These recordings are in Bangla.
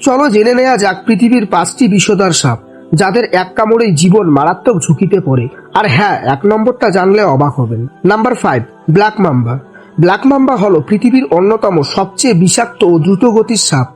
চলো জেনে নেওয়া যাক পৃথিবীর 5টি বিষধর সাপ যাদের এক কামড়েই জীবন মারাত্মক ঝুঁকিতে পড়ে। আর হ্যাঁ, 1 নম্বরটা জানলে অবাক হবেন। Number 5, black mamba. Black mamba হলো পৃথিবীর অন্যতম সবচেয়ে বিষাক্ত ও দ্রুতগতির সাপ।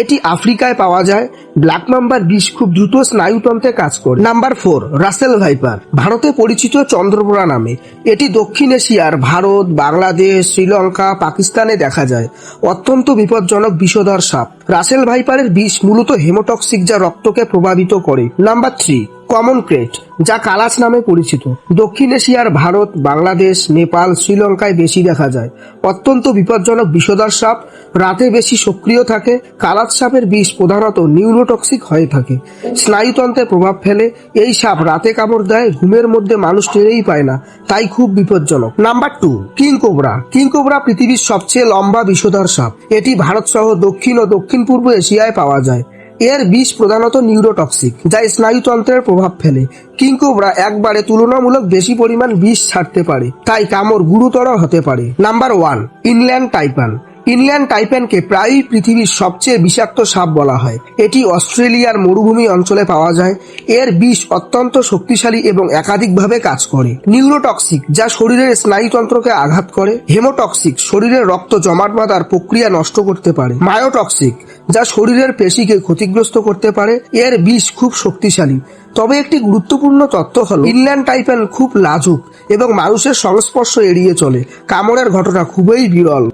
এটি আফ্রিকায় পাওয়া যায়। ব্ল্যাক মাম্বার বিষ খুব দ্রুত স্নায়ুতন্ত্রে কাজ করে। Number 4, Russell viper. ভারতে পরিচিত চন্দ্রপোড়া নামে। এটি দক্ষিণ এশিয়ার ভারত, বাংলাদেশ, শ্রীলঙ্কা, পাকিস্তানে দেখা যায়। অত্যন্ত বিপজ্জনক বিষধর সাপ। রাসেল ভাইপারের বিষ মূলত হেমোটক্সিক, যা রক্তকে প্রভাবিত করে। নাম্বার 3, কমন ক্রেট, যা কালাচ নামে পরিচিত। দক্ষিণ এশিয়ার ভারত, বাংলাদেশ, নেপাল, শ্রীলঙ্কায় বেশি দেখা যায়। অত্যন্ত বিপজ্জনক বিষধর সাপ, রাতে বেশি সক্রিয় থাকে। কালাচ সাপের বিষ প্রধানত নিউরোটক্সিক হয়ে থাকে, স্নায়ুতন্ত্রে প্রভাব ফেলে। এই সাপ রাতে কামড় দেয়, ঘুমের মধ্যে মানুষ টেরেই পায় না, তাই খুব বিপজ্জনক। Number 2, king cobra. King cobra পৃথিবীর সবচেয়ে লম্বা বিষধর সাপ। এটি ভারত সহ দক্ষিণ ও দক্ষিণ পূর্ব এশিয়ায় পাওয়া যায়। এর বিষ প্রধানত নিউরোটক্সিক, যা স্নায়ুতন্ত্রের প্রভাব ফেলে। কিং কোবরা একবারে তুলনামূলক বেশি পরিমাণ বিষ ছাড়তে পারে, তাই কামড় গুরুতর হতে পারে। Number 1, inland taipan. ইনল্যান্ড টাইপ্যানকে প্রায়ই পৃথিবীর সবচেয়ে বিষাক্ত সাপ বলা হয়। এটি অস্ট্রেলিয়ার মরুভূমি অঞ্চলে পাওয়া যায়। এর বিষ অত্যন্ত শক্তিশালী এবং একাধিকভাবে কাজ করে। নিউরোটক্সিক, যা শরীরের স্নায়ুতন্ত্রকে আঘাত করে। হেমোটক্সিক, শরীরের রক্ত জমাট বাঁধার প্রক্রিয়া নষ্ট করতে পারে। মায়োটক্সিক, যা শরীরের পেশিকে ক্ষতিগ্রস্ত করতে পারে। এর বিষ খুব শক্তিশালী। তবে একটি গুরুত্বপূর্ণ তথ্য হলো ইনল্যান্ড টাইপ্যান খুব লাজুক এবং মানুষের সংস্পর্শ এড়িয়ে চলে। কামড়ের ঘটনা খুবই বিরল।